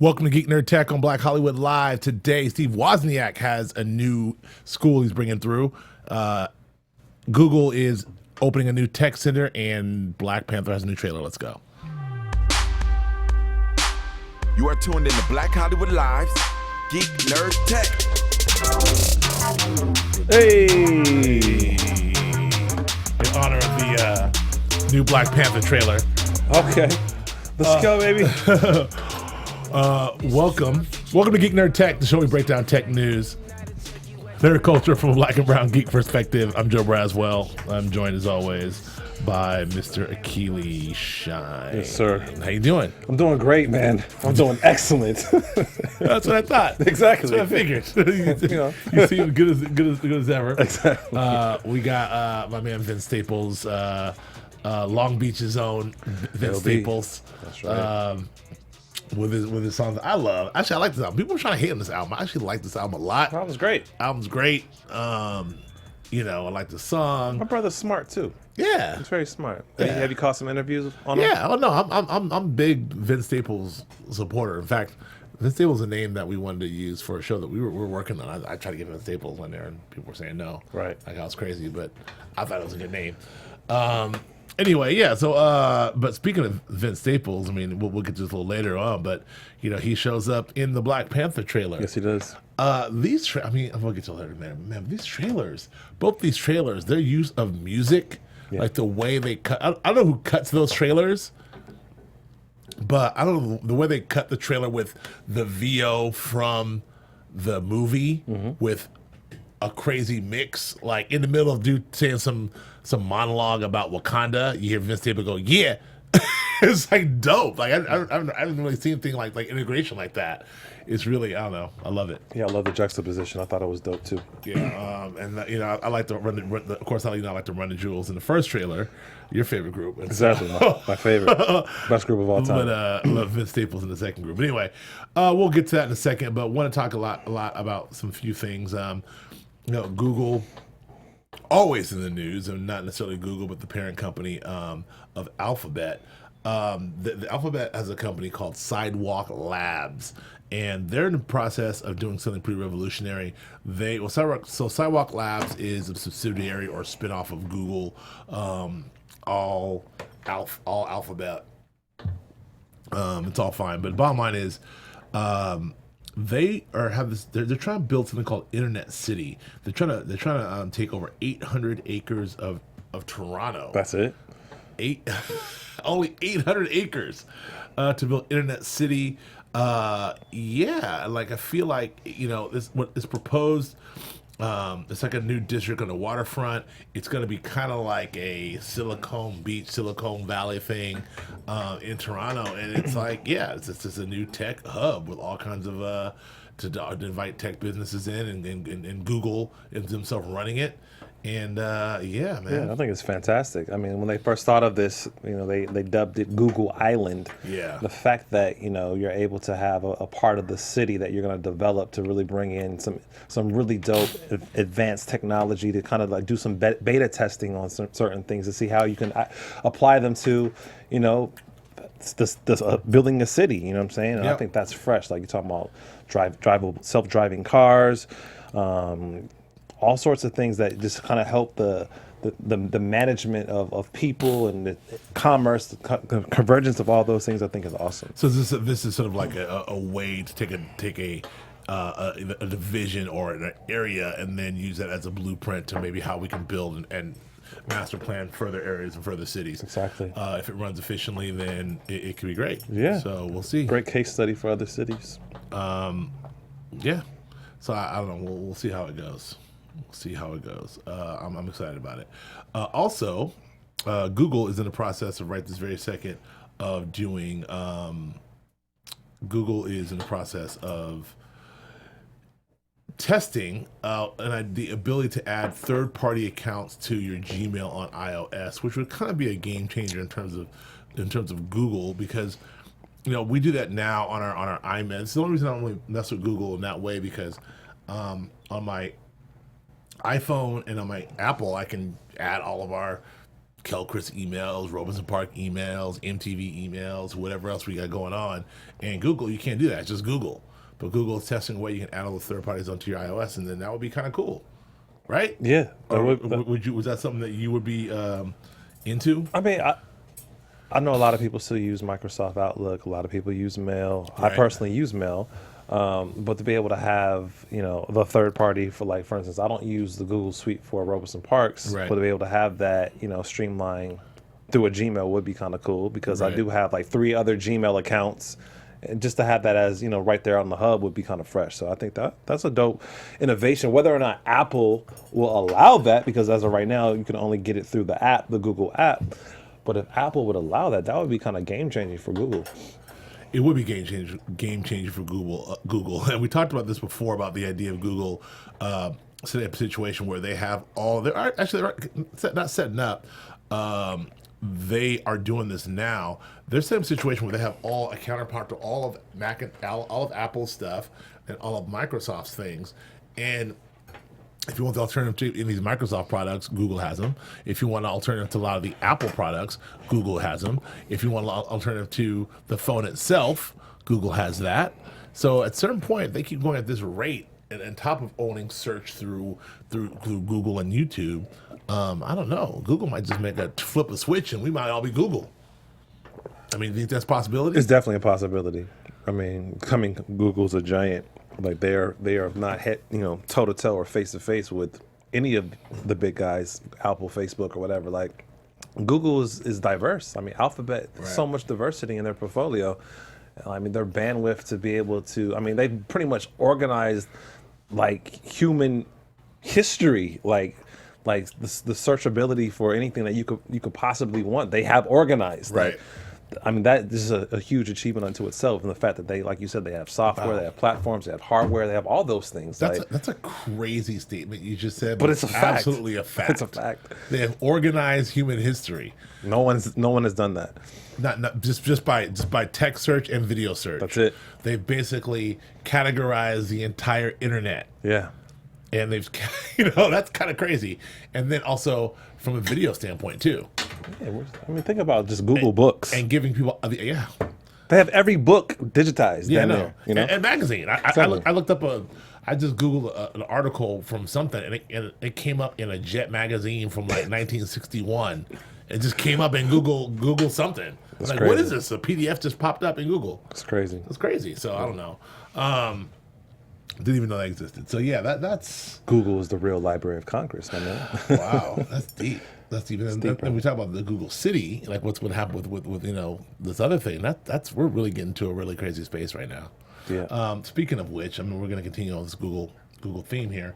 Welcome to Geek Nerd Tech on Black Hollywood Live. Today, Steve Wozniak has a new school he's bringing through. Google is opening a new tech center, and Black Panther has a new trailer. Let's go. You are tuned in to Black Hollywood Live's Geek Nerd Tech. Hey! In honor of the new Black Panther trailer. Okay. Let's go, baby. Welcome to Geek Nerd Tech, the show we break down tech news, nerd culture from a black and brown geek perspective. I'm Joe Braswell. I'm joined as always by Mr. Achilles Shine. Yes, sir. How you doing? I'm doing great, man. I'm doing excellent. That's what I thought. Exactly. That's what I figured. You seem good as ever. Exactly. We got my man Vince Staples, Long Beach's own Vince LB. Staples. That's right. With his songs. I like this album. People are trying to hate on this album. I actually like this album a lot. That was great. Album's great. I like the song. My brother's smart too. Yeah. He's very smart. Yeah. Have you caught some interviews on him? Yeah. Oh no, I'm a big Vince Staples supporter. In fact, Vince Staples is a name that we wanted to use for a show that we were working on. I tried to get Vince Staples on there, and people were saying no. Right. Like I was crazy, but I thought it was a good name. Anyway, yeah. So, but speaking of Vince Staples, I mean, we'll get to this a little later on, but he shows up in the Black Panther trailer. Yes, he does. I'm gonna get to later, man. These trailers, both these trailers, their use of music, like the way they cut. I don't know who cuts those trailers, but I don't know the way they cut the trailer with the VO from the movie with a crazy mix, like in the middle of dude saying some monologue about Wakanda, you hear Vince Staples go, "Yeah." It's like dope. Like I haven't really seen anything like integration like that. It's really, I don't know. I love it. Yeah, I love the juxtaposition. I thought it was dope too. Yeah, I like to of course, I like to run the jewels in the first trailer. Your favorite group, Exactly, my favorite, best group of all time. But love Vince Staples in the second group. But anyway, we'll get to that in a second. But want to talk a lot about some few things. Google always in the news, and not necessarily Google, but the parent company of Alphabet. The Alphabet has a company called Sidewalk Labs, and they're in the process of doing something pretty revolutionary. Sidewalk Labs is a subsidiary or spinoff of Google, all Alphabet. It's all fine, but the bottom line is, they're trying to build something called Internet City. They're trying to take over 800 acres of Toronto. That's it. Only 800 acres to build Internet City. I feel like this what is proposed. It's like a new district on the waterfront. It's going to be kind of like a Silicon Valley thing in Toronto, and it's like it's just a new tech hub with all kinds of to invite tech businesses in, and Google is themselves running it. And man. Yeah, I think it's fantastic. I mean, when they first thought of this, they dubbed it Google Island. Yeah. The fact that you're able to have a part of the city that you're going to develop to really bring in some really dope advanced technology to kind of like do some beta testing on certain things to see how you can apply them to, this building a city. You know what I'm saying? And I think that's fresh. Like you're talking about self-driving cars. All sorts of things that just kind of help the management of people and the commerce, the convergence of all those things. I think is awesome. So this is sort of like a way to take a division or an area and then use that as a blueprint to maybe how we can build and master plan further areas and further cities. Exactly. If it runs efficiently, then it could be great. Yeah. So we'll see. Great case study for other cities. Yeah. So I don't know. We'll see how it goes. We'll see how it goes. I'm excited about it. Also, Google is in the process of right this very second of doing. Google is in the process of testing the ability to add third-party accounts to your Gmail on iOS, which would kind of be a game changer in terms of Google, because we do that now on our iMessage. It's the only reason I don't really mess with Google in that way, because on my iPhone and on my Apple, I can add all of our Kelchrist emails, Robinson Park emails, MTV emails, whatever else we got going on. And Google, you can't do that. It's just Google. But Google is testing a way you can add all the third parties onto your iOS, and then that would be kind of cool, right? Yeah. Would you? Was that something that you would be into? I mean, I know a lot of people still use Microsoft Outlook. A lot of people use Mail. Right. I personally use Mail. But to be able to have, the third party for, like, for instance, I don't use the Google Suite for Robinson Parks, Right. but to be able to have that, streamline through a Gmail would be kind of cool, because I Right. do have like 3 other Gmail accounts. And just to have that as, right there on the hub would be kind of fresh. So I think that's a dope innovation. Whether or not Apple will allow that, because as of right now, you can only get it through the app, the Google app. But if Apple would allow that, that would be kind of game changing for Google. It would be game changer for Google, and we talked about this before about the idea of Google setting up a situation where they have all. They're not setting up. They are doing this now. They're setting up a situation where they have a counterpart to all of Mac and all of Apple's stuff and all of Microsoft's things, and if you want the alternative to any of these Microsoft products, Google has them. If you want an alternative to a lot of the Apple products, Google has them. If you want an alternative to the phone itself, Google has that. So at a certain point, they keep going at this rate, and on top of owning search through Google and YouTube, I don't know. Google might just flip a switch, and we might all be Google. I mean, do you think that's a possibility? It's definitely a possibility. I mean, Google's a giant. Like they are not toe to toe or face to face with any of the big guys, Apple, Facebook, or whatever. Like Google is diverse. I mean, Alphabet, Right. so much diversity in their portfolio. I mean, their bandwidth to be able to. I mean, they pretty much organized like human history, like the searchability for anything that you could possibly want. They have organized. Right. Like, I mean, that is a huge achievement unto itself, and the fact that they, like you said, they have software, They have platforms, they have hardware, they have all those things. That's a crazy statement you just said, but it's a fact. Absolutely a fact. It's a fact. They have organized human history. No one has done that. Not just by text search and video search. That's it. They've basically categorized the entire internet, Yeah. and they've that's kind of crazy. And then also from a video standpoint too. Yeah, I mean, think about just Google Books. And giving people, They have every book digitized. yeah, down no, there, and magazine. I looked up I just Googled an article from something, and it came up in a Jet magazine from like 1961. It just came up in Google something. That's Like, crazy. what is this? A PDF just popped up in Google. It's crazy. It's crazy. So I don't know. Didn't even know that existed. So yeah, that's Google is the real Library of Congress, my man. wow. That's deep. That's deep. And deep, then we talk about the Google City, like what's going to happen with this other thing. That's we're really getting to a really crazy space right now. Yeah. Speaking of which, I mean, we're going to continue on this Google theme here.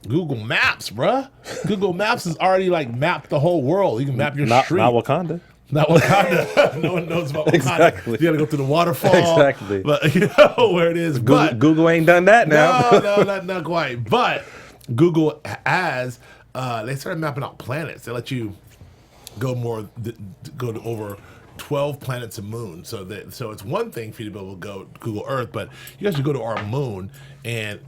Google Maps, bruh. Google Maps has already like mapped the whole world. You can map your street. Not Wakanda. Not Wakanda. No one knows about Wakanda. Exactly. You got to go through the waterfall. Exactly. But you know where it is. But Google ain't done that now. no, not quite. But Google has they started mapping out planets. They let you go to over 12 planets and moons. So it's one thing for you to be able to go to Google Earth, but you actually go to our moon and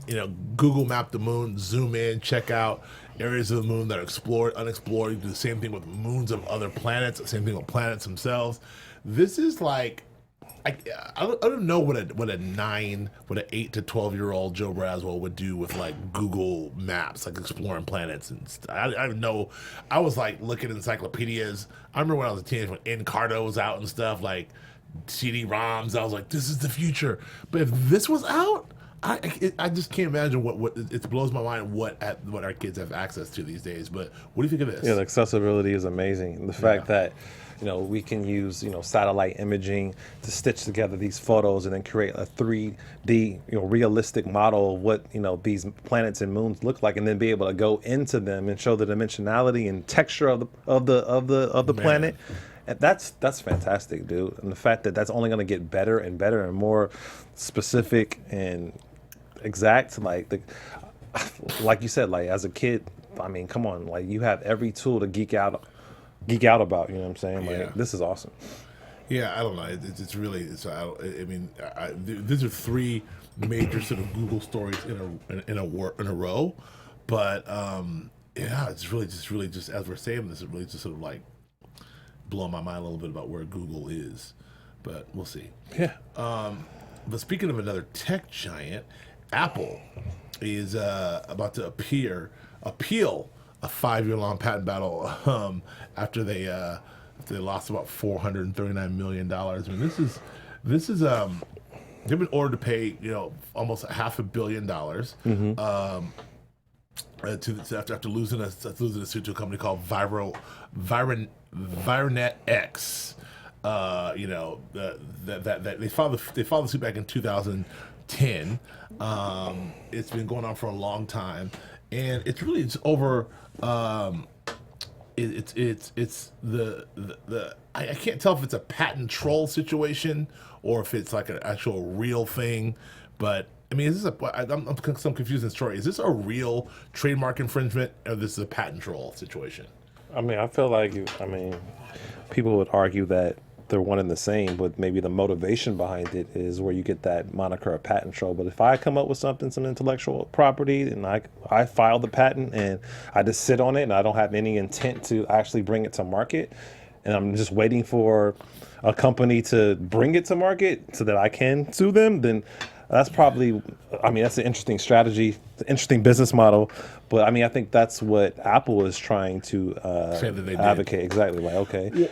Google map the moon, zoom in, check out areas of the moon that are explored, unexplored. You do the same thing with moons of other planets, the same thing with planets themselves. This is like I don't know what an 8 to 12-year-old Joe Braswell would do with like Google Maps, like exploring planets and stuff. I know. I was like looking at encyclopedias. I remember when I was a teenager when Encarta was out and stuff, like CD-ROMs. I was like, this is the future. But if this was out, I just can't imagine what it blows my mind what our kids have access to these days. But what do you think of this? Yeah, the accessibility is amazing. And the fact that we can use satellite imaging to stitch together these photos and then create a 3D realistic model of what these planets and moons look like, and then be able to go into them and show the dimensionality and texture of the planet. And that's fantastic, dude. And the fact that that's only going to get better and better and more specific and exact, like you said, like as a kid, I mean, come on, like you have every tool to geek out about. You know what I'm saying? Like, Yeah. this is awesome. Yeah, I don't know. It's really. These are three major sort of Google stories in a row, but yeah, it's really just as we're saying this, it really just sort of like blowing my mind a little bit about where Google is, but we'll see. Yeah. But speaking of another tech giant, Apple is about to appeal a 5-year-long patent battle after they lost about $439 million. I mean, this is they've been ordered to pay almost $500 million after losing a suit to a company called Vironet X. That they filed the suit back in 2010. It's been going on for a long time, and it's over. It's the I can't tell if it's a patent troll situation or if it's like an actual real thing, but. I mean, is this I'm some confusing story. Is this a real trademark infringement, or this is a patent troll situation? I mean, I feel like people would argue that they're one and the same, but maybe the motivation behind it is where you get that moniker of patent troll. But if I come up with some intellectual property, and I file the patent and I just sit on it and I don't have any intent to actually bring it to market, and I'm just waiting for a company to bring it to market so that I can sue them, then that's probably, that's an interesting strategy, interesting business model. But I think that's what Apple is trying to advocate. Exactly. Like, okay. Yeah.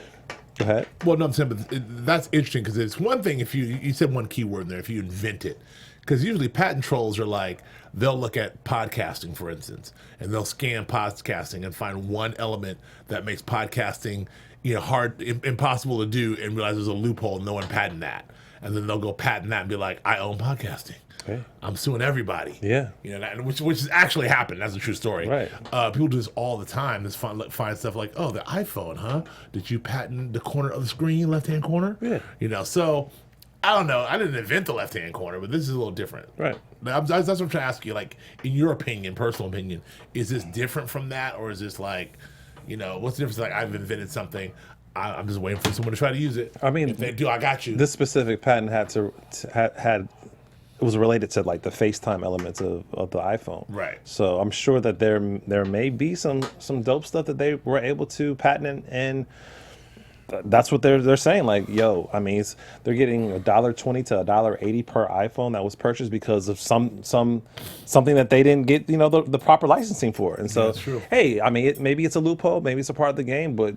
Go ahead. Well, no, I'm saying, but that's interesting because it's one thing if you said one keyword in there, if you invent it. Because usually patent trolls are like, they'll look at podcasting, for instance, and they'll scan podcasting and find one element that makes podcasting hard, impossible to do, and realize there's a loophole and no one patent that. And then they'll go patent that and be like, I own podcasting. Okay. I'm suing everybody. Yeah. Which has actually happened. That's a true story. Right. People do this all the time. Just find stuff like, oh, the iPhone, huh? Did you patent the corner of the screen, left-hand corner? Yeah. So I don't know. I didn't invent the left-hand corner, but this is a little different. Right. That's what I'm trying to ask you. Like, in your opinion, personal opinion, is this different from that? Or is this like, what's the difference? Like, I've invented something. I'm just waiting for someone to try to use it. If they do, I got you. This specific patent had it was related to like the FaceTime elements of the iPhone. Right. So I'm sure that there may be some dope stuff that they were able to patent, and that's what they're saying. Like, yo, they're getting $1.20 to $1.80 per iPhone that was purchased because of something that they didn't get the proper licensing for. And so, that's true. Hey, maybe it's a loophole, maybe it's a part of the game, but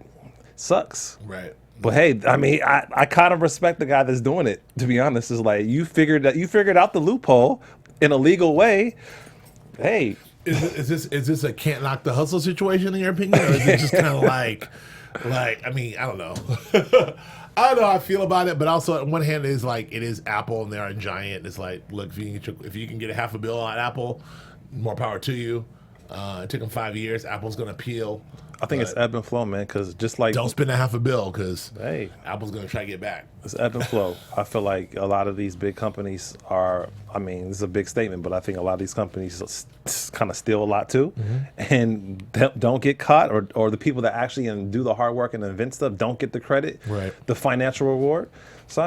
sucks. Right. But hey, I kind of respect the guy that's doing it. To be honest, is like you figured out the loophole in a legal way. Hey, is this a can't knock the hustle situation in your opinion, or is it just kind of like I don't know. I don't know how I feel about it, but also on one hand, it is Apple and they're a giant. It's like, look, if you can get $500 million on Apple, more power to you. It took them 5 years. Apple's going to appeal. I think it's ebb and flow, man, because just like... Don't spend $500 million because hey, Apple's going to try to get back. It's ebb and flow. I feel like a lot of these big companies are... this is a big statement, but I think a lot of these companies kind of steal a lot too, and don't get caught, or the people that actually do the hard work and invent stuff don't get the credit, right, the financial reward. So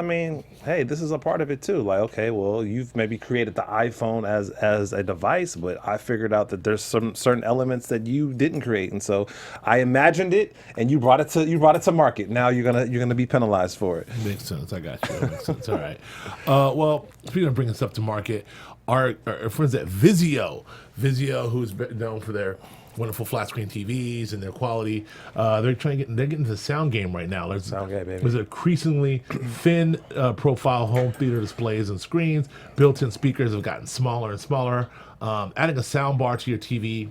hey, this is a part of it too. Like, okay, well, you've maybe created the iPhone as a device, but I figured out that there's some certain elements that you didn't create, and so I imagined it, and you brought it to market. Now you're gonna be penalized for it. Makes sense. I got you. That makes sense. All right. Well, speaking of bringing stuff to market, our friends at Vizio, who's known for their wonderful flat screen TVs and their quality, they're getting into the sound game right now. There's increasingly thin profile home theater displays and screens. Built-in speakers have gotten smaller and smaller. Adding a sound bar to your TV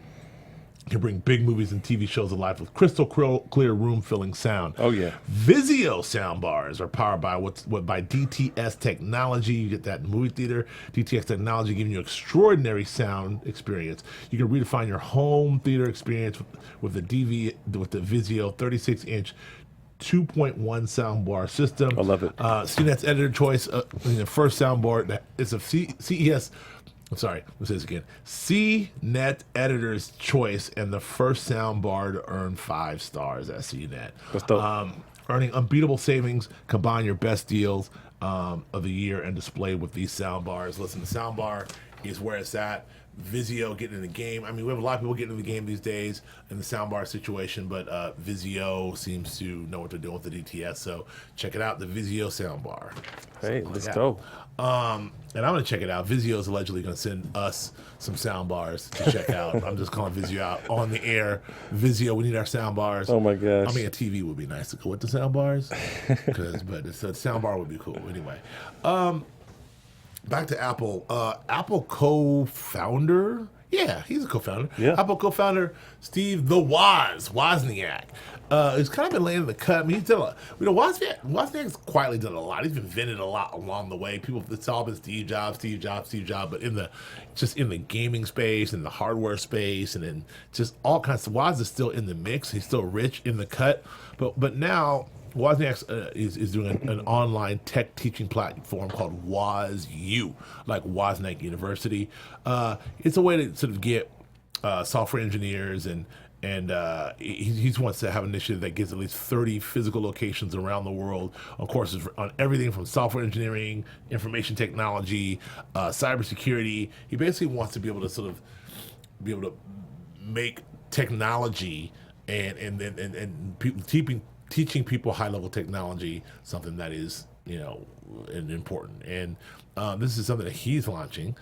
can bring big movies and TV shows alive with crystal clear room-filling sound. Oh yeah. Vizio sound bars are powered by by DTS technology. You get that in movie theater. DTS technology giving you extraordinary sound experience. You can redefine your home theater experience with the Vizio 36-inch 2.1 soundbar system. I love it. CNET's editor choice, the first soundbar. It's a CES. I'm sorry, let's say this again. CNET editor's choice and the first soundbar to earn 5 stars at CNET. That's dope. Earning unbeatable savings. Combine your best deals of the year and display with these soundbars. Listen, the soundbar is where it's at. Vizio getting in the game. I mean, we have a lot of people getting in the game these days in the soundbar situation, but Vizio seems to know what they're doing with the DTS. So check it out, the Vizio soundbar. Hey, let's go. And I'm going to check it out. Vizio is allegedly going to send us some sound bars to check out. I'm just calling Vizio out on the air. Vizio, we need our sound bars. Oh my gosh. I mean, a TV would be nice to go with the sound bars, but the sound bar would be cool. Anyway, back to Apple. Apple co-founder. Yeah, he's a co-founder. Yeah. Apple co-founder Steve Wozniak. He's kind of been laying in the cut. I mean, he's done a lot. Wozniak's quietly done a lot. He's invented a lot along the way. People, it's all been Steve Jobs, but in the gaming space, in the hardware space, and in just all kinds of. Woz is still in the mix. He's still rich in the cut, but now Wozniak is doing an online tech teaching platform called WozU, like Wozniak University. It's a way to sort of get software engineers and he wants to have an initiative that gets at least 30 physical locations around the world on courses on everything from software engineering, information technology, cybersecurity. He basically wants to be able to make technology and teaching people high level technology something that is important. And this is something that he's launching.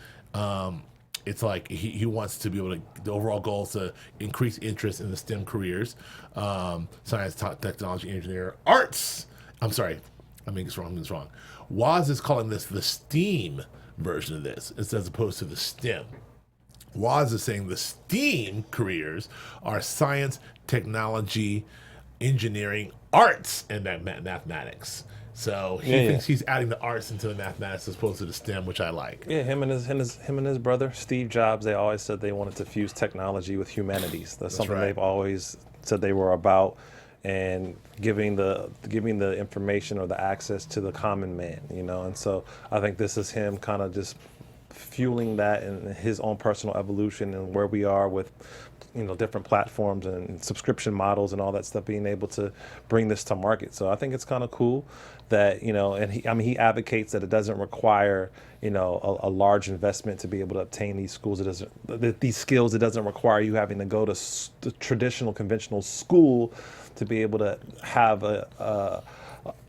It's like he wants to be able to, the overall goal is to increase interest in the STEM careers, science, technology, engineer, arts. I'm sorry, I mean it's wrong. Woz is calling this the STEAM version of this, as opposed to the STEM. Woz is saying the STEAM careers are science, technology, engineering, arts, and mathematics. So he thinks he's adding the arts into the mathematics as opposed to the STEM, which I like. Yeah, him and his brother Steve Jobs. They always said they wanted to fuse technology with humanities. That's something right. They've always said they were about, and giving the information or the access to the common man. And so I think this is him kind of just fueling that in his own personal evolution and where we are with different platforms and subscription models and all that stuff, being able to bring this to market. So I think it's kind of cool that and he advocates that it doesn't require a large investment to be able to obtain these skills. It doesn't require you having to go to the traditional conventional school to be able to have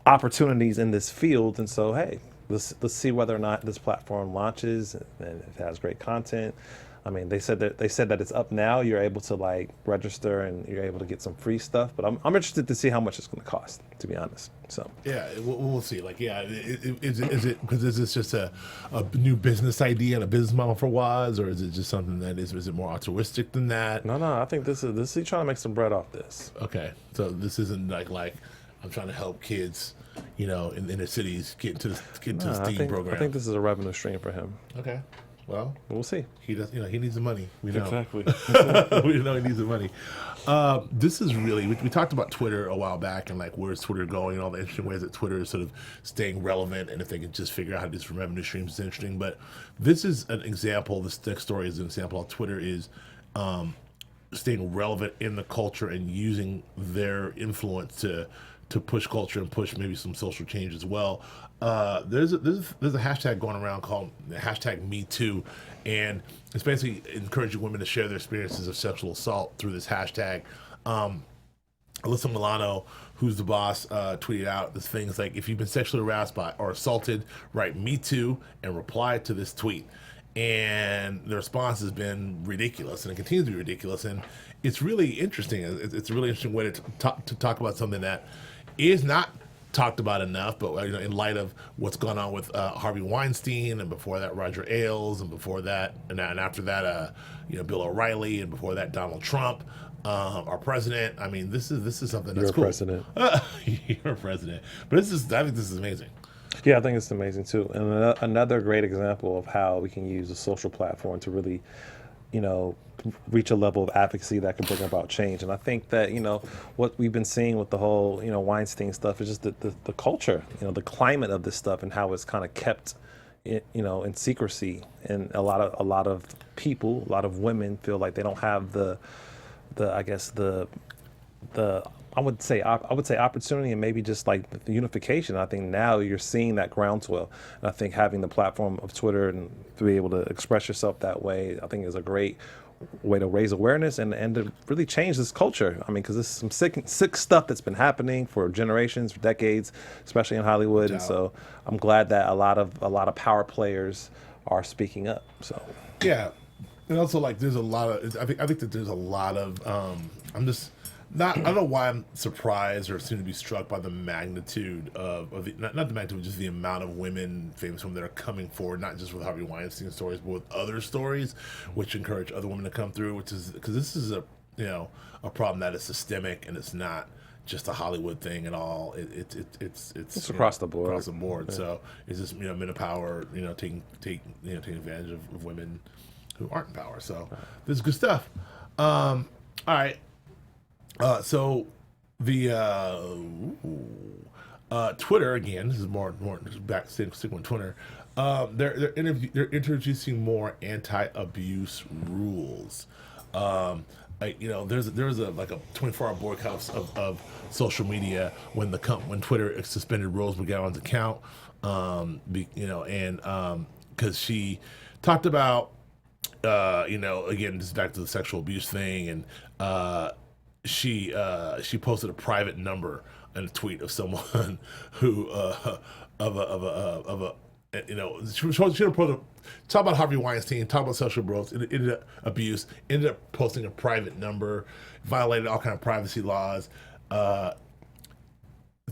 opportunities in this field. And so hey, let's see whether or not this platform launches and if it has great content. I mean, they said that it's up now. You're able to register and you're able to get some free stuff. But I'm interested to see how much it's going to cost, to be honest. So yeah, we'll see. Is it because is this just a new business idea and a business model for Woz, or is it just something that is it more altruistic than that? No. I think this is he's trying to make some bread off this. Okay, so this isn't like I'm trying to help kids, in inner cities get into the STEAM program. I think this is a revenue stream for him. Okay. Well, we'll see. He does. He needs the money. We know. Exactly. We know he needs the money. This is really. We talked about Twitter a while back and where's Twitter going and all the interesting ways that Twitter is sort of staying relevant, and if they can just figure out how to do this from revenue streams, it's interesting. But this is an example. This next story is an example of Twitter is staying relevant in the culture and using their influence to push culture and push maybe some social change as well. There's a hashtag going around called #MeToo, and it's basically encouraging women to share their experiences of sexual assault through this hashtag. Alyssa Milano, who's the boss, tweeted out this thing. It's like, if you've been sexually harassed by or assaulted, write "Me Too" and reply to this tweet. And the response has been ridiculous, and it continues to be ridiculous. And it's really interesting. It's a really interesting way to talk about something that is not talked about enough, but in light of what's gone on with Harvey Weinstein, and before that Roger Ailes, and before that and after that Bill O'Reilly, and before that Donald Trump, our president. I mean, this is something that's cool. President. You're a president, but I think this is amazing. Yeah, I think it's amazing too, and another great example of how we can use a social platform to really, reach a level of advocacy that can bring about change. And I think that what we've been seeing with the whole Weinstein stuff is just the culture, the climate of this stuff, and how it's kind of kept, in secrecy. And a lot of people, a lot of women feel like they don't have the I would say opportunity and maybe just like the unification. I think now you're seeing that groundswell. And I think having the platform of Twitter and to be able to express yourself that way, I think is a great way to raise awareness and to really change this culture. I mean, because there's some sick stuff that's been happening for generations, for decades, especially in Hollywood. And so I'm glad that a lot of power players are speaking up. So yeah, and also like there's a lot of I think that there's a lot of I'm just not I don't know why I'm surprised or seem to be struck by the magnitude of the, not the magnitude, just the amount of women, famous women that are coming forward, not just with Harvey Weinstein stories, but with other stories, which encourage other women to come through. Which is because this is a a problem that is systemic and it's not just a Hollywood thing at all. It's across the board. Across the board. Yeah. So it's just men of power, taking advantage of women who aren't in power. So this is good stuff. All right. So the Twitter again. This is more back sticking with Twitter. They're introducing more anti-abuse rules. There's a 24-hour boycott of social media when Twitter suspended Rose McGowan's account. Because she talked about again, this is back to the sexual abuse thing, and she posted a private number in a tweet of someone who she was talk about Harvey Weinstein, talk about sexual abuse, ended up posting a private number, violated all kind of privacy laws.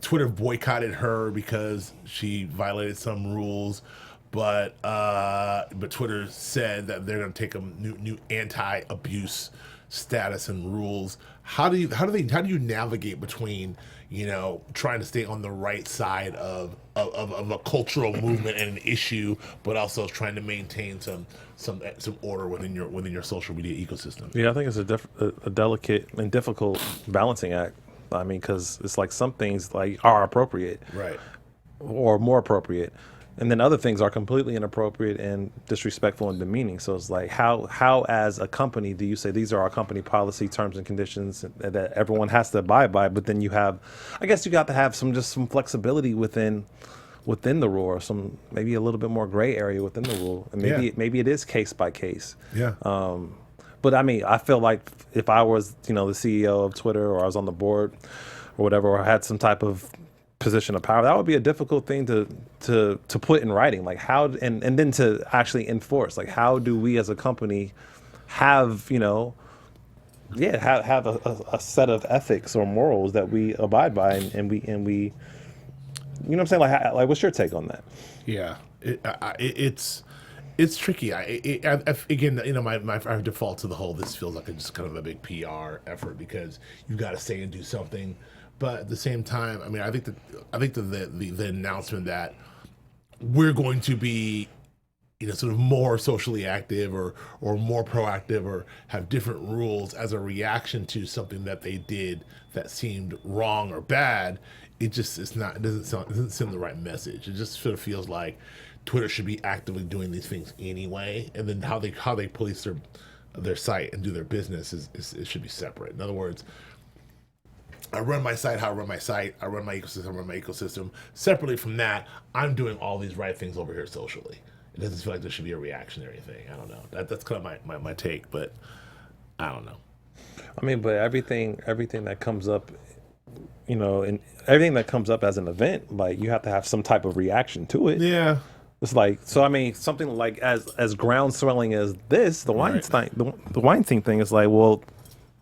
Twitter boycotted her because she violated some rules, but Twitter said that they're going to take a new anti-abuse status and rules. How do you navigate between trying to stay on the right side of a cultural movement and an issue, but also trying to maintain some order within your social media ecosystem? Yeah, I think it's a delicate and difficult balancing act. I mean, because it's like some things like are appropriate, right, or more appropriate, and then other things are completely inappropriate and disrespectful and demeaning. So it's like how as a company do you say these are our company policy terms and conditions that everyone has to abide by? But then you have, I guess you got to have some flexibility within the rule, or some maybe a little bit more gray area within the rule, and maybe it is case by case. Yeah. But I mean, I feel like if I was the CEO of Twitter, or I was on the board or whatever, or had some type of position of power, that would be a difficult thing to put in writing, like how and then to actually enforce, like how do we as a company have have a set of ethics or morals that we abide by, and we what I'm saying, like what's your take on that? Yeah, it's tricky. Again, I default to the whole. This feels like just kind of a big PR effort because you've got to say and do something. But at the same time, I mean, I think the announcement that we're going to be, sort of more socially active or more proactive or have different rules as a reaction to something that they did that seemed wrong or bad, it doesn't send the right message. It just sort of feels like Twitter should be actively doing these things anyway, and then how they police their site and do their business it should be separate. In other words, I run my site how I run my site. I run my ecosystem. Separately from that, I'm doing all these right things over here socially. It doesn't feel like there should be a reactionary thing. I don't know. That's kind of my take, but I don't know. I mean, but everything that comes up, and everything that comes up as an event, like you have to have some type of reaction to it. Yeah. It's like, so I mean, something like as ground swelling as this, the Weinstein thing is like, well,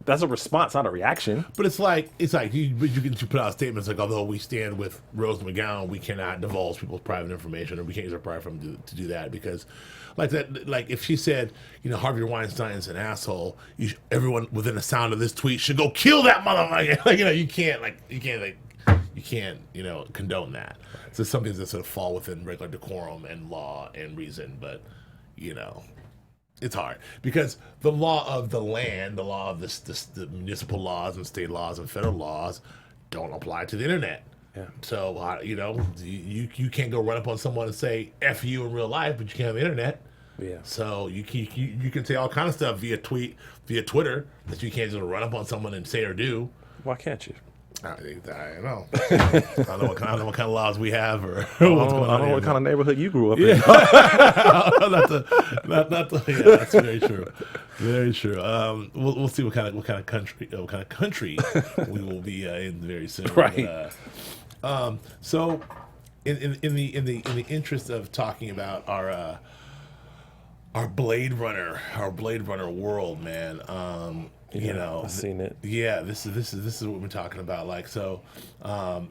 that's a response, not a reaction. But it's like you can put out statements like, although we stand with Rose McGowan, we cannot divulge people's private information, or we can't use our private information to do that, because like that, like if she said, Harvey Weinstein's an asshole, everyone within the sound of this tweet should go kill that motherfucker. Like you can't condone that. So some things that sort of fall within regular decorum and law and reason, but it's hard because the law of the land, the law of the municipal laws and state laws and federal laws don't apply to the internet. Yeah. So you can't go run up on someone and say F you in real life, but you can't have the internet. Yeah. So you can say all kind of stuff via Twitter that you can't just run up on someone and say or do. Why can't you? I don't know. I don't know what kind of laws we have or what's going on. I don't know what kind of neighborhood you grew up in. Yeah, yeah, that's very true. Very true. We'll see what kind of country we will be in very soon. Right. But, so, in the interest of talking about our Blade Runner world, man. You know, I've seen it. Yeah, this is what we're talking about. Like, so,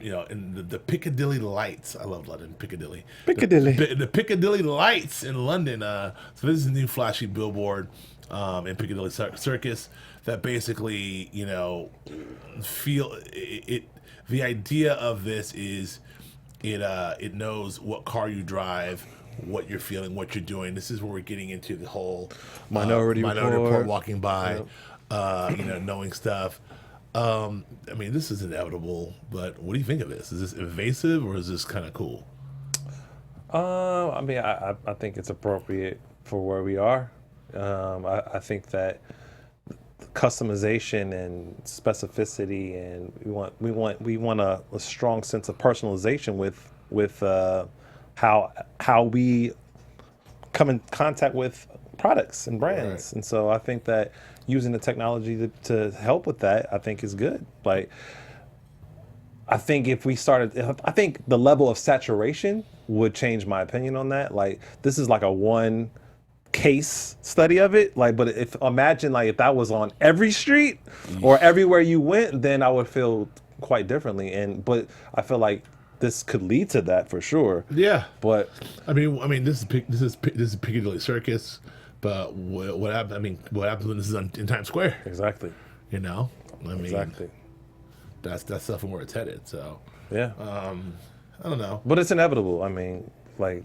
you know, in the Piccadilly Lights, I love London, Piccadilly. Piccadilly. The Piccadilly Lights in London. So this is a new flashy billboard in Piccadilly Circus that basically, you know, the idea of this is it knows what car you drive, what you're feeling, what you're doing. This is where we're getting into the whole Minority Report walking by. Yep. You know, knowing stuff. I mean, this is inevitable, but what do you think of this? Is this invasive or is this kind of cool? I mean, I think it's appropriate for where we are. I think that customization and specificity, and we want a strong sense of personalization with how we come in contact with products and brands. Right. And so I think that using the technology to help with that, I think is good. Like, I think I think the level of saturation would change my opinion on that. Like, this is like a one case study of it. Like, but imagine like if that was on every street or everywhere you went, then I would feel quite differently. But I feel like this could lead to that for sure. Yeah. But I mean, this is Piccadilly Circus. But what happens? I mean, what happens when this is in Times Square? Exactly. You know, I mean, exactly. That's stuff from where it's headed. So yeah, I don't know. But it's inevitable. I mean, like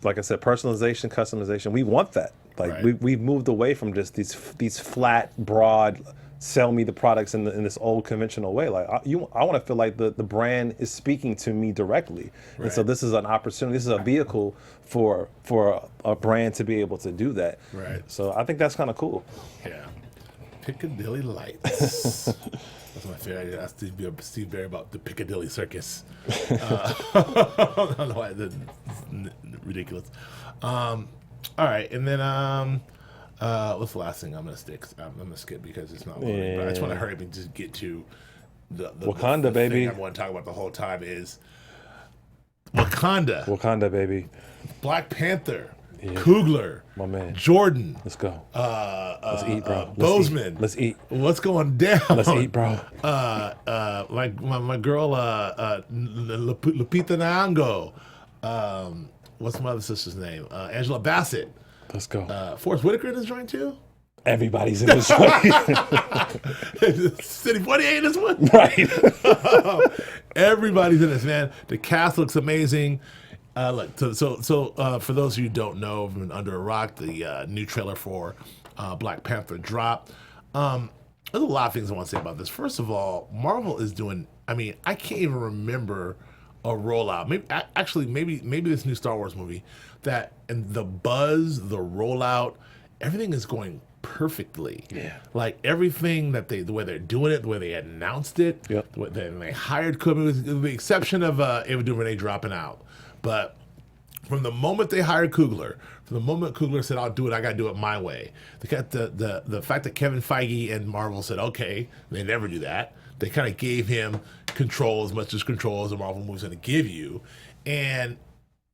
I said, personalization, customization. We want that. Like right. we've moved away from just these flat, broad, sell me the products in this old conventional way. Like I want to feel like the brand is speaking to me directly. Right. And so this is an opportunity. This is a vehicle for a brand to be able to do that. Right. So I think that's kind of cool. Yeah. Piccadilly Lights. That's my favorite. I asked Steve Barry about the Piccadilly Circus. I don't know why. It's ridiculous. All right, and then what's the last thing I'm gonna stick? I'm gonna skip because it's not loading. Yeah. But I just want to hurry up and just get to the Wakanda, the baby. thing I want to talk about the whole time is Wakanda. Wakanda, baby. Black Panther. Yeah. Kugler. My man. Jordan. Let's go. Let's eat, bro. Bozeman. Let's eat. What's going down? Let's eat, bro. Like my girl, Lupita Nyong'o. What's my other sister's name? Angela Bassett. Let's go. Forrest Whitaker in this joint too? Everybody's in this joint. City 48 in this one? Right. Everybody's in this, man. The cast looks amazing. Look, so for those of you who don't know, have been under a rock, the new trailer for Black Panther dropped. There's a lot of things I want to say about this. First of all, Marvel is doing, I mean, I can't even remember a rollout. Maybe this new Star Wars movie that, and the buzz, the rollout, everything is going perfectly. Yeah. Like everything that the way they're doing it, the way they announced it, yep. the way they hired Kubi, with the exception of Ava DuVernay dropping out. But from the moment they hired Kugler, from the moment Kugler said, "I'll do it, I got to do it my way," the fact that Kevin Feige and Marvel said, "Okay," they never do that. They kind of gave him control, as much as control as a Marvel movie's going to give you, and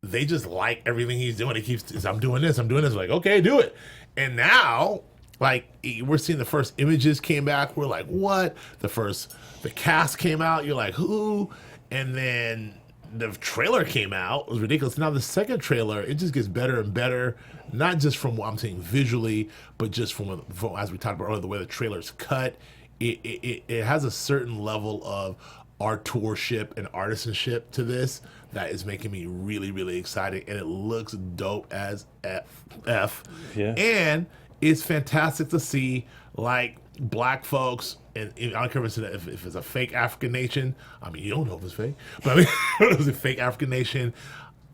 they just like everything he's doing. He keeps, "I'm doing this, I'm doing this." Like, okay, do it. And now, like, we're seeing the first images came back. We're like, what? The cast came out. You're like, who? And then the trailer came out. It was ridiculous. Now the second trailer, it just gets better and better, not just from what I'm saying visually, but just from as we talked about earlier, the way the trailer's cut. It has a certain level of authorship and artisanship to this that is making me really, really excited, and it looks dope as F. Yeah. And it's fantastic to see, like, black folks, and I don't care if it's a fake African nation. I mean, you don't know if it's fake, but I mean, if it's a fake African nation,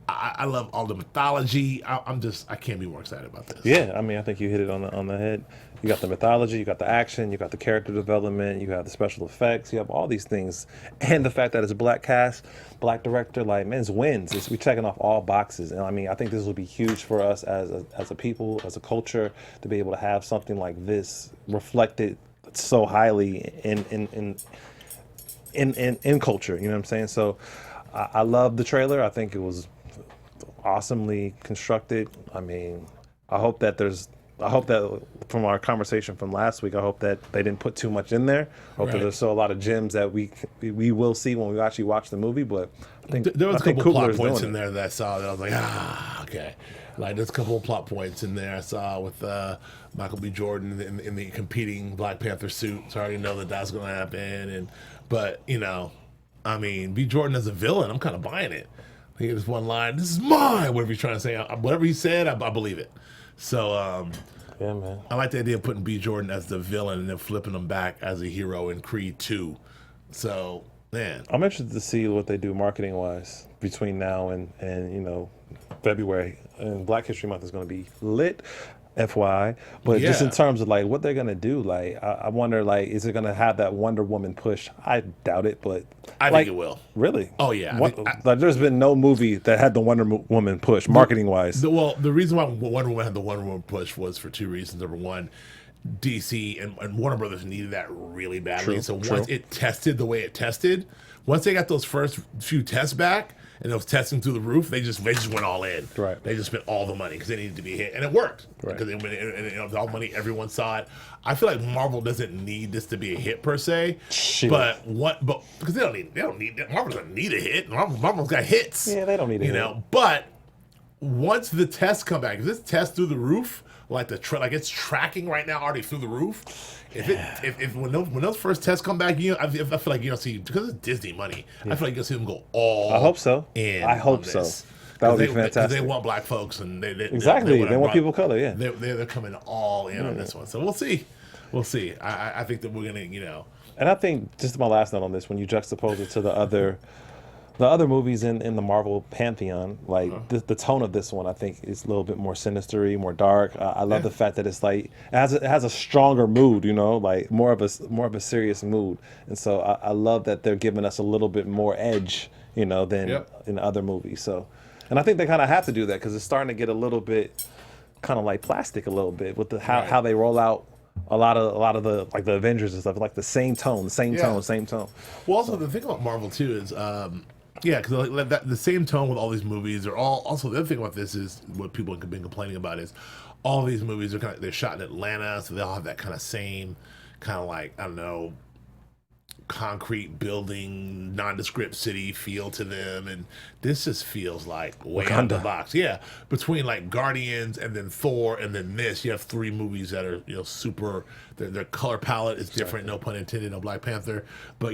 I love all the mythology. I can't be more excited about this. Yeah, I mean, I think you hit it on the head. You got the mythology, you got the action, you got the character development, you have the special effects, you have all these things, and the fact that it's a black cast, black director, like man, it's wins. We checking off all boxes, and I mean, I think this will be huge for us as a people, as a culture, to be able to have something like this reflected so highly in culture. You know what I'm saying? So, I love the trailer. I think it was awesomely constructed. I mean, I hope that from our conversation from last week, I hope that they didn't put too much in there. I hope that there's still a lot of gems that we will see when we actually watch the movie. But I think there was a couple Coogler's plot points doing in there that I saw that I was like, okay. Like there's a couple of plot points in there I saw with Michael B. Jordan in the competing Black Panther suit. So I already know that that's going to happen. But you know, I mean, B. Jordan as a villain, I'm kind of buying it. He has one line, "This is mine." Whatever he's trying to say, whatever he said, I believe it. So, yeah, man. I like the idea of putting B. Jordan as the villain and then flipping him back as a hero in Creed 2. So, man, I'm interested to see what they do marketing wise between now and February. And Black History Month is going to be lit. FYI, but just in terms of like what they're gonna do, like I wonder, like, is it gonna have that Wonder Woman push? I doubt it, but I think it will. Really? Oh yeah. Like, there's been no movie that had the Wonder Woman push marketing wise. The reason why Wonder Woman had the Wonder Woman push was for two reasons. Number one, DC and Warner Brothers needed that really badly. Once it tested the way it tested, once they got those first few tests back. And it was testing through the roof. They just went all in. Right. They just spent all the money because they needed to be hit, and it worked. Right. Because it was all money. Everyone saw it. I feel like Marvel doesn't need this to be a hit per se. Shit. But because they don't need Marvel doesn't need a hit. Marvel's got hits. Yeah, they don't need a hit. But once the tests come back, if this test through the roof, like it's tracking right now already through the roof. If when those first tests come back, I feel like see, because it's Disney money. I feel like you'll see them go all. I hope so. I hope so. That would be fantastic. Because they want black folks and they want people of color. Yeah, they're coming all in on this one. So we'll see. I think that we're gonna And I think just my last note on this, when you juxtapose it to the other movies in the Marvel pantheon, like the tone of this one, I think is a little bit more sinistery, more dark. I love the fact that it's like it has a stronger mood, like more of a serious mood. And so I love that they're giving us a little bit more edge, than in other movies. So, and I think they kind of have to do that because it's starting to get a little bit kind of like plastic a little bit with how they roll out. A lot of the like the Avengers and stuff, like the same tone. Well, also the thing about Marvel too is, because the same tone with all these movies are all. Also, the other thing about this is what people have been complaining about is all these movies are they're shot in Atlanta, so they all have that kind of same kind of like, I don't know, concrete building, nondescript city feel to them, and this just feels like way out of the box. Yeah, between like Guardians and then Thor and then this, you have three movies that are super. Their color palette is different. No pun intended. No Black Panther, but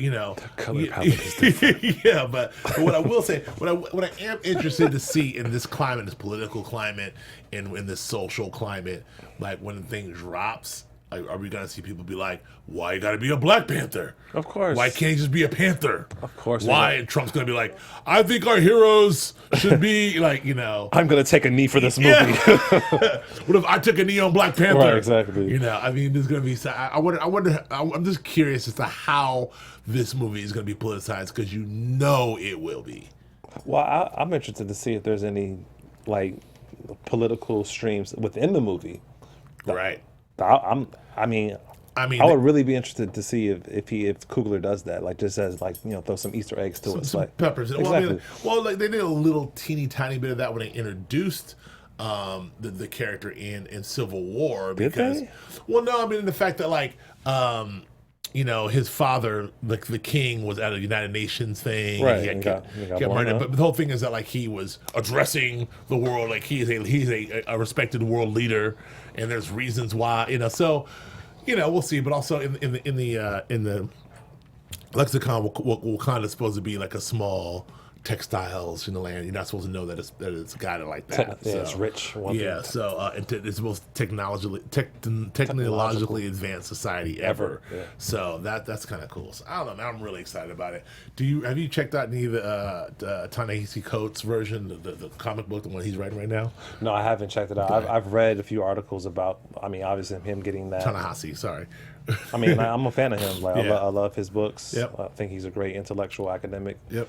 color palette is different. Yeah, but what I will say, what I am interested to see in this climate, this political climate, and in this social climate, like when the thing drops. Like, are we going to see people be like, why you got to be a Black Panther? Of course. Why can't he just be a Panther? Of course. Why? And Trump's going to be like, I think our heroes should be like, I'm going to take a knee for this movie. Yeah. What if I took a knee on Black Panther? Right, exactly. I mean, there's going to be, I wonder, I'm just curious as to how this movie is going to be politicized because it will be. Well, I'm interested to see if there's any, like, political streams within the movie. Right. I would really be interested to see if Coogler does that, like just as like throw some Easter eggs to it, some like peppers. Exactly. Like they did a little teeny tiny bit of that when they introduced the character in Civil War. Because, did they? Well, no, I mean the fact that like his father, like the king, was at a United Nations thing. Right. He got murdered. But the whole thing is that like he was addressing the world, like he's a respected world leader, and there's reasons why. So we'll see. But also in the lexicon, Wakanda's supposed to be like a small textiles in the land. You're not supposed to know that it's got it like that. It's rich. Yeah, so it's the most technologically advanced society ever. Yeah. So that's kind of cool. So I don't know, man, I'm really excited about it. Have you checked out any of the Ta-Nehisi Coates version, the comic book, the one he's writing right now? No, I haven't checked it out. I've read a few articles about. I mean, obviously him getting that. Ta-Nehisi, sorry. I mean, I'm a fan of him. Like Yeah. I love his books. Yep. I think he's a great intellectual academic. Yep.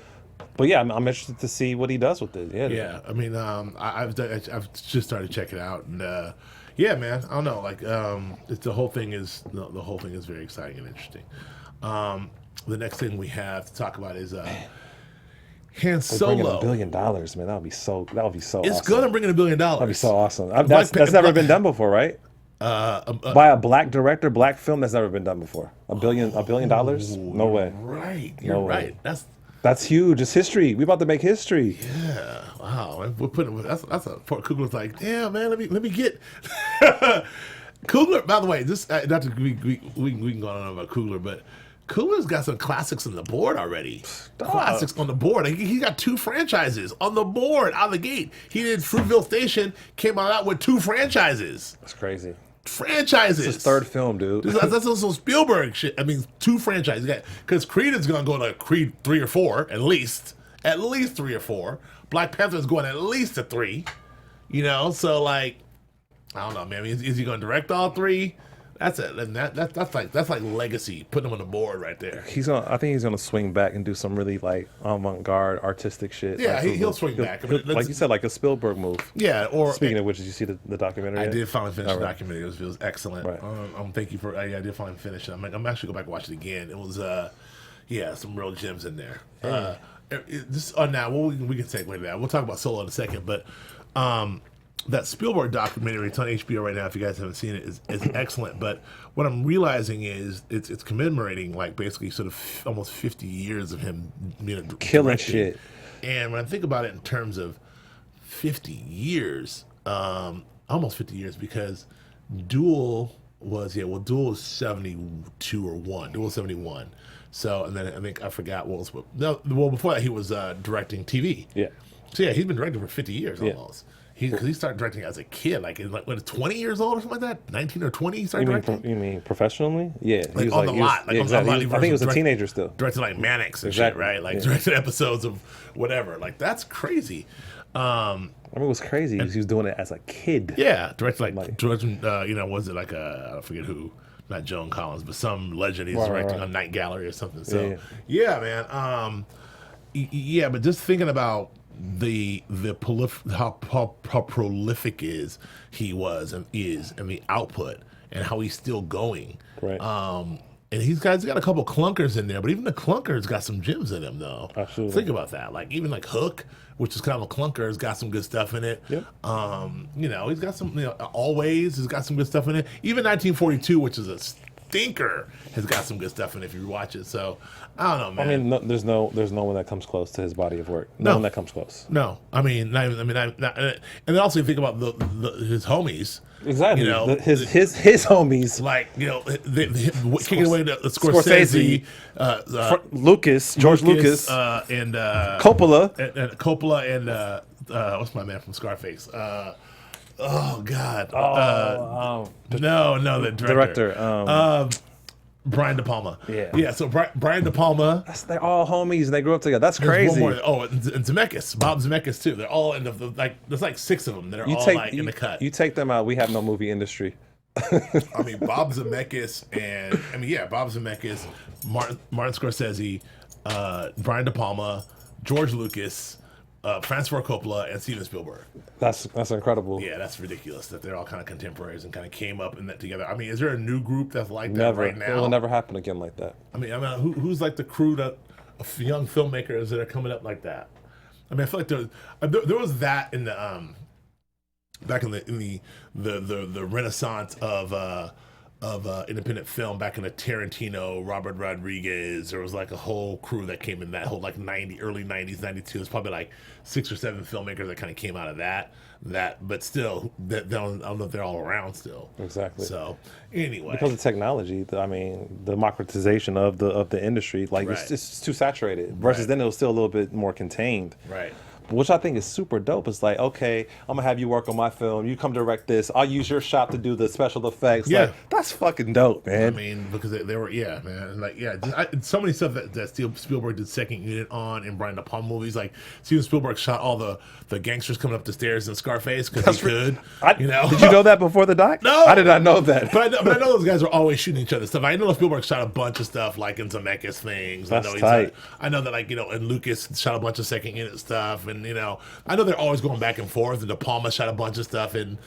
But yeah, I'm interested to see what he does with it. Yeah. Yeah, I mean, I've just started checking it out, and yeah, man, I don't know, like the whole thing is very exciting and interesting. The next thing we have to talk about is Han Solo. $1 billion, man. That would be so. It's awesome. gonna bring in $1 billion. That'd be so awesome. That's never been done before, right? By a black director, black film. That's never been done before. $1 billion. No way. Right, you're right. That's huge. It's history. We about to make history. Yeah. Wow. We're putting that's a Fort Coogler's like, damn man. Let me get Coogler. By the way, this not to we can go on about Coogler, but Coogler's got some classics on the board already. Classics on the board. He got 2 franchises on the board out of the gate. He did Fruitville Station, came out with 2 franchises. That's crazy. Franchises. It's his 3rd film, dude. That's also Spielberg shit. I mean, 2 franchises. Because Creed is going to go to Creed 3 or 4, at least 3 or 4. Black Panther is going at least to 3. So like, I don't know, man. Is he going to direct all 3? That's it. And that's like legacy. Putting him on the board right there. I think he's gonna swing back and do some really like avant-garde artistic shit. Yeah, like, he'll swing back. I mean, like you said, like a Spielberg move. Yeah. Or speaking of which, did you see the documentary? I yet? did finally finish the documentary. It was excellent. Right. Thank you for. I did finally finish it. I'm actually go back and watch it again. It was some real gems in there. Now we can segue to that. We'll talk about Solo in a second, but that Spielberg documentary, it's on HBO right now. If you guys haven't seen it, is excellent. But what I'm realizing is it's commemorating like basically sort of almost 50 years of him killing directing. shit. And when I think about it in terms of 50 years, almost 50 years, because Duel was 72 or 1. Duel was 71. So, and then I think I forgot what was. Well, before that he was directing TV. Yeah. So yeah, he's been directing for 50 years Yeah. almost. Because he started directing as a kid, like 20 years old or something like that? 19 or 20 he started directing? You mean professionally? Yeah. Like on the lot. Like exactly. on the lot. I think he was a teenager still. Directed like Mannix and shit, right? Like directed episodes of whatever. Like that's crazy. I mean, it was crazy. He was doing it as a kid. Yeah, directed directing, was it like I forget who, not Joan Collins, but some legend he's directing on Night Gallery or something. So, yeah man. Yeah, but just thinking about how prolific he was and the output and how he's still going. Right. And he's got a couple clunkers in there, but even the clunkers got some gems in him though. Absolutely. Think about that. Like even like Hook, which is kind of a clunker, has got some good stuff in it. Yep. He's got some. Always has got some good stuff in it. Even 1942, which is a stinker, has got some good stup in it if you watch it. So I don't know, man. I mean, there's no one that comes close to his body of work. No one that comes close. No, I mean, not even, and then also you think about his homies. Exactly. His homies. Like, kicking away to Scorsese. George Lucas. And Coppola. And Coppola and what's my man from Scarface? Oh, God. The director. Brian De Palma. Yeah. So Brian De Palma. They're all homies and they grew up together. That's crazy. One more. Oh, and Zemeckis, Bob Zemeckis too. They're all in there's like 6 of them that are in the cut. You take them out, we have no movie industry. I mean, Bob Zemeckis Martin Scorsese, Brian De Palma, George Lucas, Francis Ford Coppola, and Steven Spielberg. That's incredible. Yeah, that's ridiculous that they're all kind of contemporaries and kind of came up in that together. I mean, is there a new group that's like that right now? It will never happen again like that. I mean, who's like the crew of young filmmakers that are coming up like that? I mean, I feel like there was that in the back in the Renaissance of independent film back in the Tarantino, Robert Rodriguez. There was like a whole crew that came in that whole like early 90s, 92. It's probably like 6 or 7 filmmakers that kind of came out of that, but still, I don't know if they're all around still. Exactly. So anyway, because of technology, I mean, the democratization of the industry, like Right. it's just too saturated. Versus Right. then it was still a little bit more contained. right. Which I think is super dope. It's like, okay, I'm gonna have you work on my film. You come direct this. I'll use your shop to do the special effects. Yeah. Like, that's fucking dope, man. I mean, because they were, yeah, man. And like, yeah, so many stuff that Spielberg did second unit on in Brian De Palma movies. Like, Steven Spielberg shot all the gangsters coming up the stairs in Scarface because he could. Did you know that before the doc? No. I did not know that. But I know those guys are always shooting each other stuff. I know Spielberg shot a bunch of stuff like in Zemeckis things. That's I know tight. I know that, like, you know, and Lucas shot a bunch of second unit stuff, and you know, I know they're always going back and forth. And De Palma shot a bunch of stuff in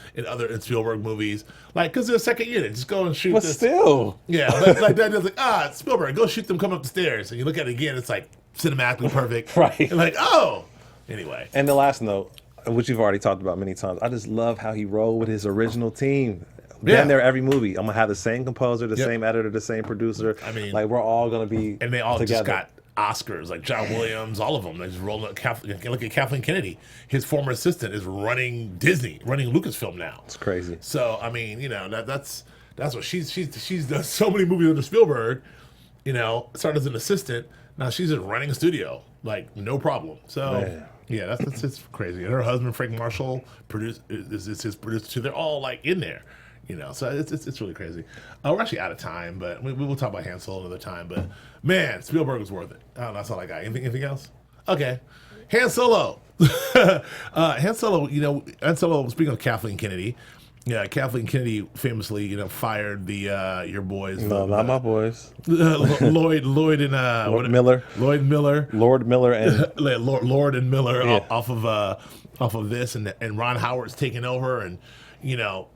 Spielberg movies, like because they're second unit. Just go and shoot. But this. still, Yeah, but like that, it's like Spielberg, go shoot them coming up the stairs, and you look at it again, it's like cinematically perfect, Right. And like, oh, anyway, and the last note, which you've already talked about many times, I just love how he rolled with his original team. Yeah. Been there every movie. I'm gonna have the same composer, the Yep. same editor, the same producer. I mean, like we're all gonna be and they all together. just got Oscars, like John Williams, all of them. They just rolling up. Look at Kathleen Kennedy. His former assistant is running Lucasfilm now. It's crazy. So I mean, you know, that's what she's done so many movies under Spielberg. You know, started as an assistant. Now she's just running a studio, like no problem. So Man. yeah, that's it's crazy. And her husband Frank Marshall is his producer too. They're all like in there. You know, so it's really crazy. We're actually out of time, but we will talk about Han Solo another time. But man, Spielberg was worth it. That's all I got. Anything else? Okay, Han Solo. Han Solo. You know, Han Solo. Speaking of Kathleen Kennedy, yeah, Kathleen Kennedy famously, you know, fired the your boys. No, not my boys. Lloyd and Miller. Lloyd Miller. Lord Miller and Lord and Miller Yeah. off of this, and Ron Howard's taking over, and you know.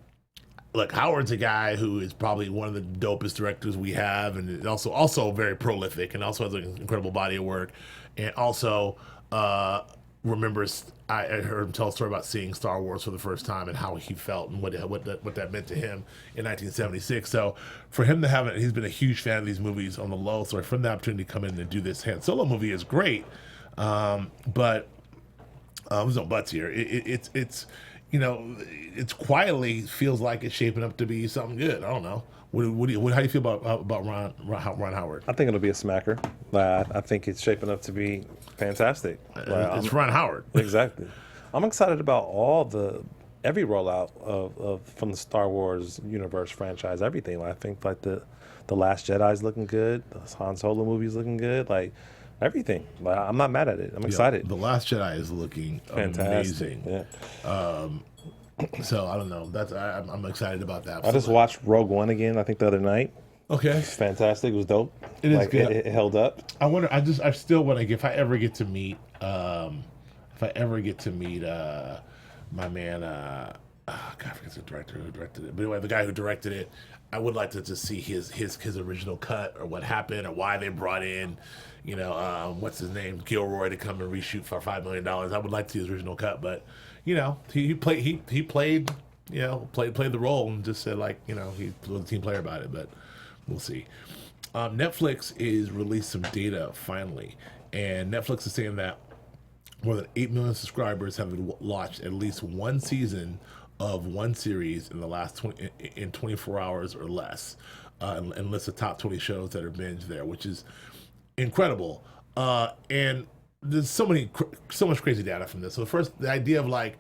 Look, Howard's a guy who is probably one of the dopest directors we have, and also very prolific, and also has an incredible body of work, and also remembers. I heard him tell a story about seeing Star Wars for the first time and how he felt and what that meant to him in 1976. So for him to have it, he's been a huge fan of these movies on the low. So for him the opportunity to come in and do this Han Solo movie is great, but there's no buts here. It's you know, it's quietly feels like it's shaping up to be something good. I don't know. How do you feel about Ron Howard? I think it'll be a smacker. I think it's shaping up to be fantastic. It's Ron Howard. Exactly. I'm excited about every rollout of from the Star Wars universe franchise. Everything. I think like the Last Jedi's looking good. The Han Solo movie's looking good. Like everything. Like, I'm not mad at it. I'm excited. The Last Jedi is looking Fantastic. amazing. Yeah. So I don't know. I'm excited about that. I just watched Rogue One again. I think the other night. Okay. It's fantastic. It was dope. It is good. It held up. I wonder. I still want to. If I ever get to meet, my man. God, I forget the director who directed it. But anyway, the guy who directed it, I would like to just see his original cut or what happened or why they brought in, you know, what's his name, Gilroy to come and reshoot for $5 million. I would like to see his original cut, but you know, he played the role and just said like, you know, he was a team player about it, but we'll see. Netflix is released some data finally, and Netflix is saying that more than 8 million subscribers have watched at least one season of one series in the last 24 hours or less, and lists the top 20 shows that are binged there, which is incredible. And there's so much crazy data from this. So the idea of like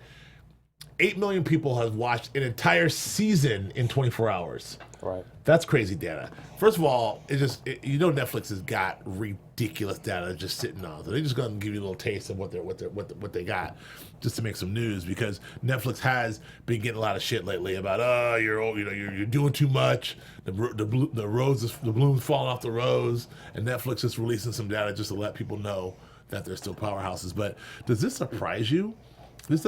8 million people have watched an entire season in 24 hours. Right. That's crazy data. First of all, Netflix has got ridiculous data just sitting on. So they're just going to give you a little taste of what they got, just to make some news, because Netflix has been getting a lot of shit lately about you're doing too much. The bloom's falling off the rose, and Netflix is releasing some data just to let people know that they're still powerhouses. But does this surprise you? This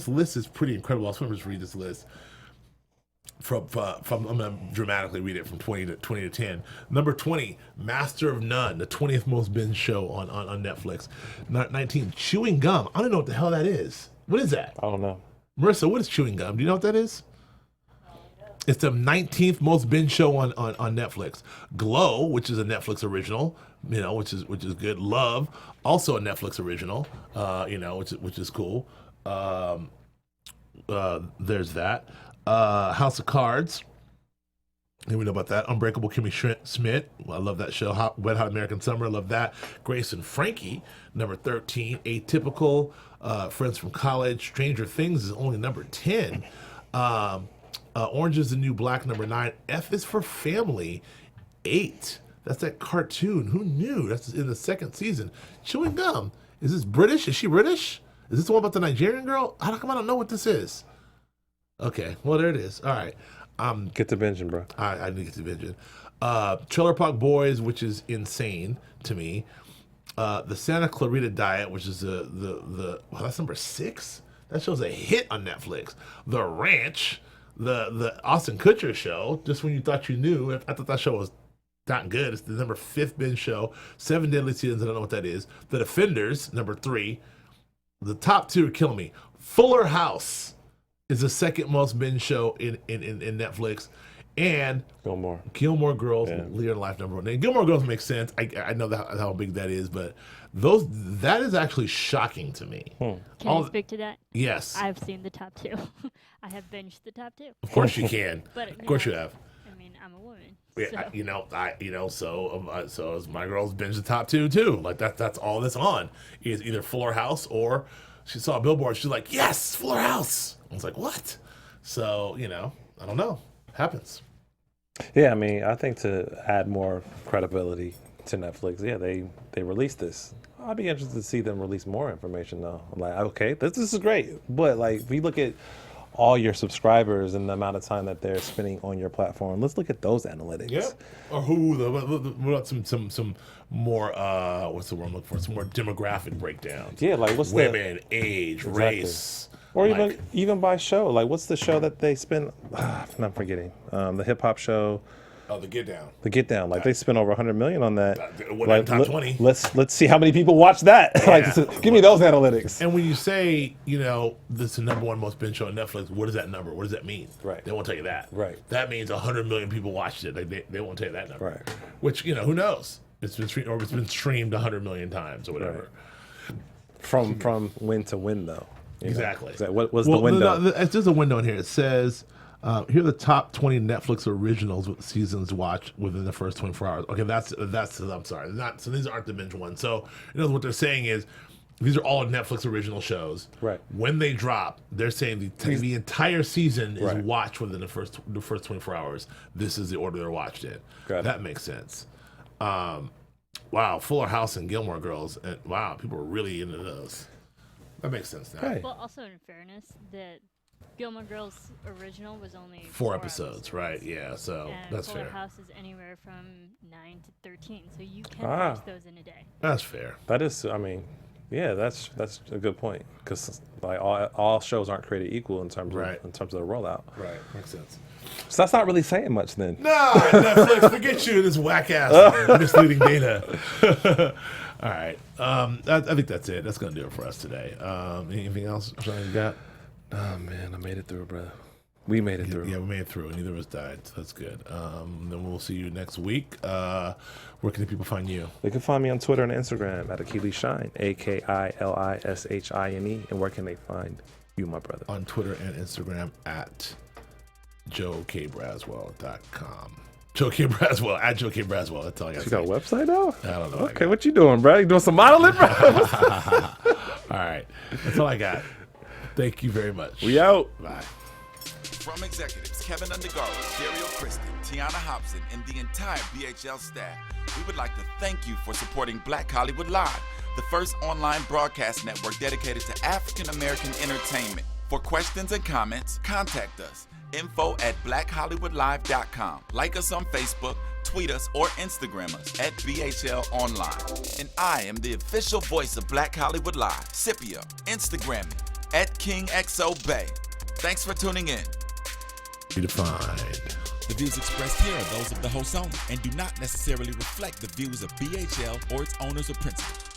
list is pretty incredible. I was going to just read this list. From I'm gonna dramatically read it from 20 to 10. Number 20, Master of None, the 20th most binge show on Netflix. 19, Chewing Gum. I don't know what the hell that is. What is that? I don't know. Marissa, what is chewing gum? Do you know what that is? It's the 19th most binge show on Netflix. Glow, which is a Netflix original, which is good. Love, also a Netflix original, which is cool. There's that. House of Cards. And we know about that. Unbreakable Kimmy Schmidt. I love that show. Wet Hot American Summer. I love that. Grace and Frankie, number 13. Atypical. Friends from College. Stranger Things is only number 10. Orange is the New Black, number 9. F is for Family, 8. That's that cartoon. Who knew? That's in the second season. Chewing Gum. Is this British? Is she British? Is this the one about the Nigerian girl? How come I don't know what this is? Okay, well, there it is. All right. Get to binging, bro. I need to get to binging. Trailer Park Boys, which is insane to me. The Santa Clarita Diet, which is that's number 6. That show's a hit on Netflix. The Ranch, the Austin Kutcher show. Just when you thought you knew, I thought that show was not good. It's the number 5th binge show. 7 Deadly Sins. I don't know what that is. The Defenders, number 3. The top 2 are killing me. Fuller House is the second most binge show in Netflix. And Gilmore Girls, Leader in Life, number 1. And Gilmore Girls makes sense. I know how big that is, but that is actually shocking to me. Can I speak to that? Yes. I've seen the top 2. I have binged the top 2. Of course you can. But of course you have. I mean, I'm a woman. Yeah, so as my girls binge the top 2 too. Like that's all that's on is either Fuller House or she saw a billboard. She's like, yes, Fuller House. I was like, what? So I don't know. Happens. Yeah, I mean, I think to add more credibility to Netflix, they released this. I'd be interested to see them release more information though. I'm like, okay, this is great, but like if you look at all your subscribers and the amount of time that they're spending on your platform, let's look at those analytics. Yeah. Or what about some more what's the word I'm looking for? Some more demographic breakdowns. Yeah, like what's women, age, race. Or even by show. Like what's the show that they spend I'm forgetting. The hip hop show. Oh, the Get Down. The Get Down. Like they spent over 100 million on that. Like, top 20. Let's see how many people watch that. Yeah. Give me those analytics. And when you say, this is the number 1 most binge show on Netflix, what is that number? What does that mean? Right. They won't tell you that. Right. That means 100 million people watched it. Like they won't tell you that number. Right. Which, who knows? It's been streamed 100 million times or whatever. Right. From when to when though. Exactly. What was the window? It's just a window in here. It says, here are the top 20 Netflix originals with seasons watched within the first 24 hours. Okay, that's I'm sorry. So these aren't the binge ones. So, what they're saying is, these are all Netflix original shows. Right. When they drop, they're saying the entire season is Right. watched within the first 24 hours. This is the order they're watched in. That makes sense. Wow, Fuller House and Gilmore Girls. And wow, people are really into those. That makes sense now. Right. Well, also in fairness, the Gilmore Girls original was only 4 episodes, right? Yeah, so and that's Fuller fair. House is anywhere from 9 to 13, so you can watch those in a day. That's fair. That is, I mean, yeah, that's a good point because like all shows aren't created equal in terms of the rollout. Right, makes sense. So that's not really saying much then. No, Netflix, forget you, this whack ass misleading data. All right, I think that's it. That's gonna do it for us today. Anything else you got? Oh man, I made it through, bro. We made it through. Yeah, we made it through. Neither of us died, so that's good. Then we'll see you next week. Where can the people find you? They can find me on Twitter and Instagram at AkiliShine, AKILISHINE. And where can they find you, my brother? On Twitter and Instagram at joekbraswell.com. Joe K. Braswell, at Joe K. Braswell. That's all I got to say. You got a website now? I don't know. Okay, what you doing, bro? You doing some modeling, bro? All right. That's all I got. Thank you very much. We out. Bye. From executives Kevin Undergaro, Dario Kristen, Tiana Hobson, and the entire BHL staff, we would like to thank you for supporting Black Hollywood Live, the first online broadcast network dedicated to African American entertainment. For questions and comments, contact us. info@blackhollywoodlive.com. Like us on Facebook, tweet us, or Instagram us at BHL Online. And I am the official voice of Black Hollywood Live, Scipio. Instagram me at KingXOBay. Thanks for tuning in. Redefined. The views expressed here are those of the host only and do not necessarily reflect the views of BHL or its owners or principals.